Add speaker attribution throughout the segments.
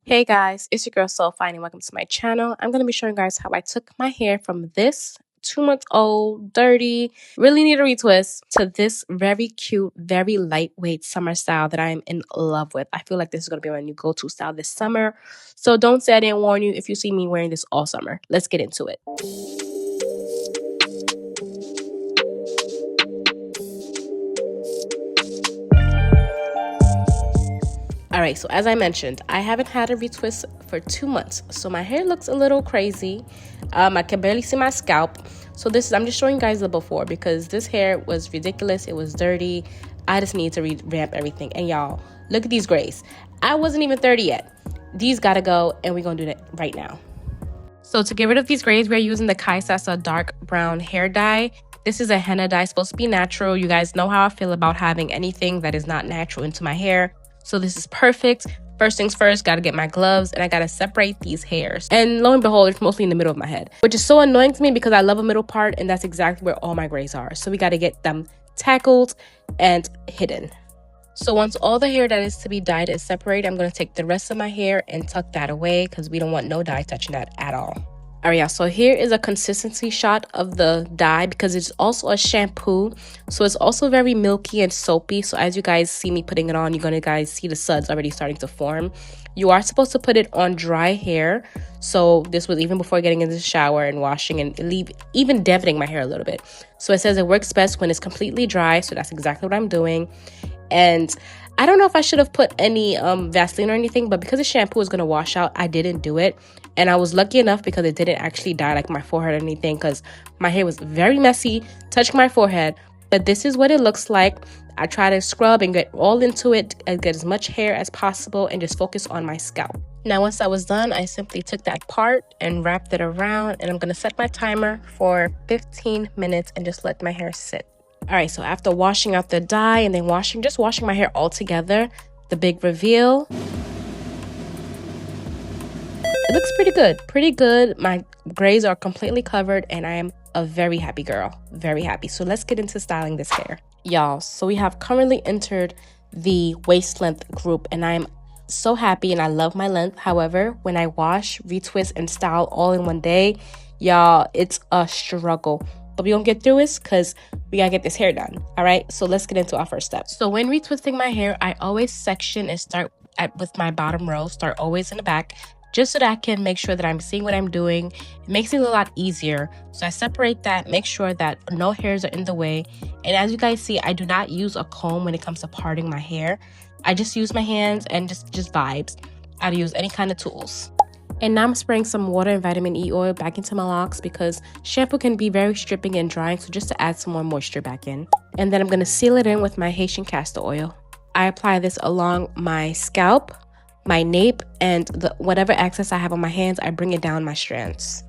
Speaker 1: Hey guys, it's your girl Soul Fine and welcome to my channel. I'm going to be showing you guys how I took my hair from this 2 month old, dirty, really need a retwist to this very cute, very lightweight summer style that I'm in love with. I feel like this is going to be my new go-to style this summer. So don't say I didn't warn you if you see me wearing this all summer. Let's get into it. Alright, so as I mentioned, I haven't had a retwist for 2 months. So my hair looks a little crazy. I can barely see my scalp. So I'm just showing you guys the before because this hair was ridiculous. It was dirty. I just need to revamp everything. And y'all, look at these grays. I wasn't even 30 yet. These gotta go, and we're gonna do that right now. So to get rid of these grays, we're using the Kaisasa dark brown hair dye. This is a henna dye, supposed to be natural. You guys know how I feel about having anything that is not natural into my hair. So this is perfect. First things first, gotta get my gloves and I gotta separate these hairs. And lo and behold, it's mostly in the middle of my head, which is so annoying to me because I love a middle part and that's exactly where all my grays are. So we gotta get them tackled and hidden. So once all the hair that is to be dyed is separated, I'm gonna take the rest of my hair and tuck that away because we don't want no dye touching that at all. All right, y'all, so here is a consistency shot of the dye because it's also a shampoo. So it's also very milky and soapy. So as you guys see me putting it on, you're going to guys see the suds already starting to form. You are supposed to put it on dry hair. So this was even before getting into the shower and washing and even deadening my hair a little bit. So it says it works best when it's completely dry. So that's exactly what I'm doing. And I don't know if I should have put any Vaseline or anything, but because the shampoo was going to wash out, I didn't do it. And I was lucky enough because it didn't actually dye like my forehead or anything because my hair was very messy, touching my forehead. But this is what it looks like. I try to scrub and get all into it and get as much hair as possible and just focus on my scalp. Now, once I was done, I simply took that part and wrapped it around, and I'm going to set my timer for 15 minutes and just let my hair sit. All right, so after washing out the dye and then just washing my hair all together, the big reveal. It looks pretty good. My grays are completely covered and I am a very happy girl, very happy. So let's get into styling this hair. Y'all, so we have currently entered the waist length group and I'm so happy and I love my length. However, when I wash, retwist, and style all in one day, y'all, it's a struggle. But we're gonna get through this because we gotta get this hair done. All right, so let's get into our first step. So when retwisting my hair, I always section and start with my bottom row, start always in the back, just so that I can make sure that I'm seeing what I'm doing. It makes it a lot easier. So I separate that, make sure that no hairs are in the way. And as you guys see, I do not use a comb when it comes to parting my hair. I just use my hands and just vibes. I don't use any kind of tools. And now I'm spraying some water and vitamin E oil back into my locks because shampoo can be very stripping and drying, so just to add some more moisture back in. And then I'm going to seal it in with my Haitian castor oil. I apply this along my scalp, my nape, and whatever excess I have on my hands, I bring it down my strands.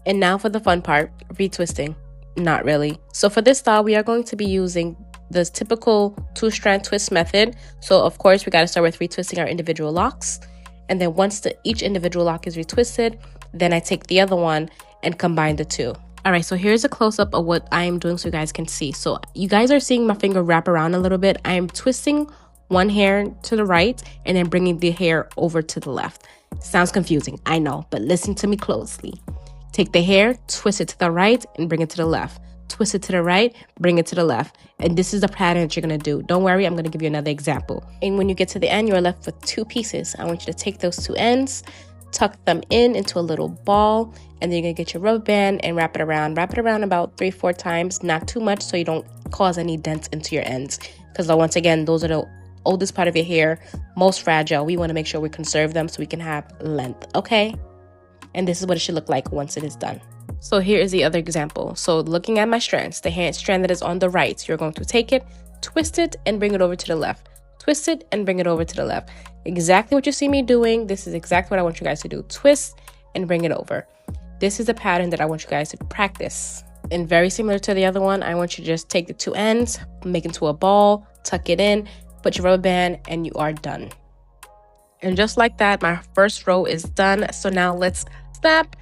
Speaker 1: And now for the fun part, retwisting. Not really. So for this style, we are going to be using the typical 2-strand twist method. So of course, we got to start with retwisting our individual locks. And then once each individual lock is retwisted, then I take the other one and combine the two. All right, so here's a close-up of what I am doing so you guys can see. So you guys are seeing my finger wrap around a little bit. I am twisting one hair to the right and then bringing the hair over to the left. Sounds confusing, I know, but listen to me closely. Take the hair, twist it to the right and bring it to the left. Twist it to the right, bring it to the left. And this is the pattern that you're going to do. Don't worry, I'm going to give you another example. And when you get to the end, you're left with 2 pieces. I want you to take those 2 ends, tuck them into a little ball, and then you're going to get your rubber band and wrap it around. Wrap it around about 3-4 times, not too much so you don't cause any dents into your ends. Because once again, those are the oldest part of your hair, most fragile. We want to make sure we conserve them so we can have length, okay? And this is what it should look like once it is done. So here is the other example. So looking at my strands, the hair strand that is on the right, you're going to take it, twist it, and bring it over to the left. Twist it and bring it over to the left. Exactly what you see me doing. This is exactly what I want you guys to do. Twist and bring it over. This is a pattern that I want you guys to practice. And very similar to the other one, I want you to just take the 2 ends, make it into a ball, tuck it in, put your rubber band, and you are done. And just like that, my first row is done. So now let's snap.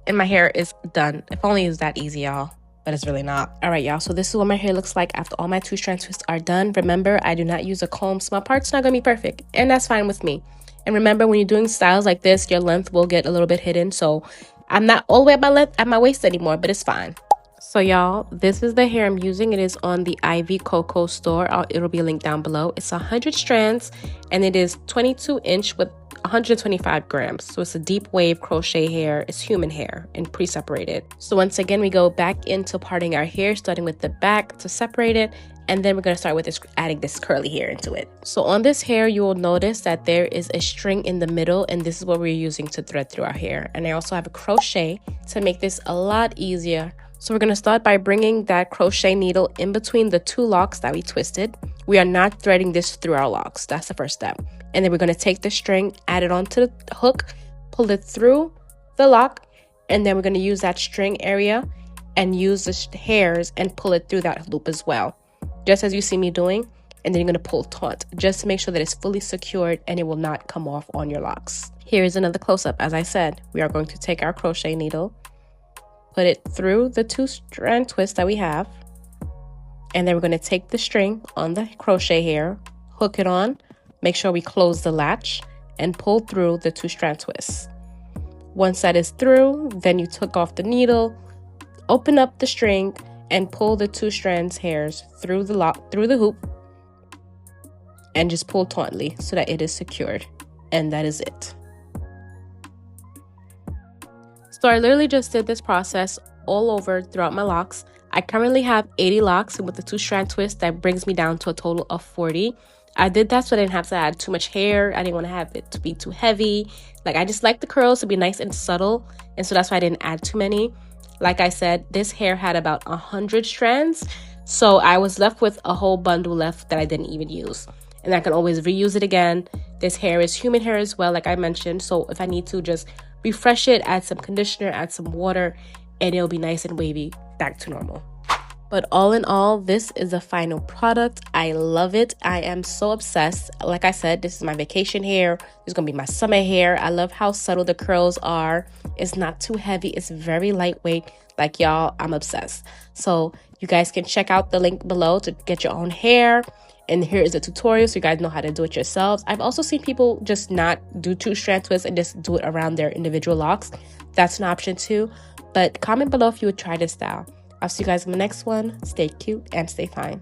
Speaker 1: And my hair is done. If only it was that easy, y'all, but it's really not. All right, y'all, so this is what my hair looks like after all my 2-strand twists are done. Remember, I do not use a comb, so my part's not gonna be perfect, and that's fine with me. And remember, when you're doing styles like this, your length will get a little bit hidden. So I'm not all the way at my waist anymore, but it's fine. So y'all, this is the hair I'm using. It is on the Ivy Coco store. It'll be linked down below. It's 100 strands and it is 22-inch with 125 grams. So it's a deep wave crochet hair. It's human hair and pre-separated. So once again, we go back into parting our hair, starting with the back to separate it. And then we're going to start with this, adding this curly hair into it. So on this hair, you will notice that there is a string in the middle, and this is what we're using to thread through our hair. And I also have a crochet to make this a lot easier. So we're going to start by bringing that crochet needle in between the two locks that we twisted. We are not threading this through our locks. That's the first step. And then we're going to take the string, add it onto the hook, pull it through the lock, and then we're going to use that string area and use the hairs and pull it through that loop as well, just as you see me doing. And then you're going to pull taut just to make sure that it's fully secured and it will not come off on your locks. Here is another close-up. As I said, we are going to take our crochet needle, put it through the two strand twist that we have, and then we're going to take the string on the crochet hair, hook it on, make sure we close the latch, and pull through the two strand twists. Once that is through, then you took off the needle, open up the string, and pull the two strands hairs through the hoop, and just pull tautly so that it is secured. And that is it. So I literally just did this process all over throughout my locks. I currently have 80 locks, and with the two strand twist, that brings me down to a total of 40. I did that so I didn't have to add too much hair. I didn't want to have it to be too heavy. Like, I just like the curls to be nice and subtle, and so that's why I didn't add too many. Like I said, this hair had about 100 strands, so I was left with a whole bundle left that I didn't even use. And I can always reuse it again. This hair is human hair as well, like I mentioned, so if I need to just refresh it, add some conditioner, add some water, and it'll be nice and wavy back to normal. But all in all, this is the final product. I love it. I am so obsessed. Like I said, this is my vacation hair. This is gonna be my summer hair. I love how subtle the curls are. It's not too heavy. It's very lightweight. Like, y'all, I'm obsessed. So you guys can check out the link below to get your own hair. And here is a tutorial so you guys know how to do it yourselves. I've also seen people just not do two strand twists and just do it around their individual locks. That's an option too. But comment below if you would try this style. I'll see you guys in the next one. Stay cute and stay fine.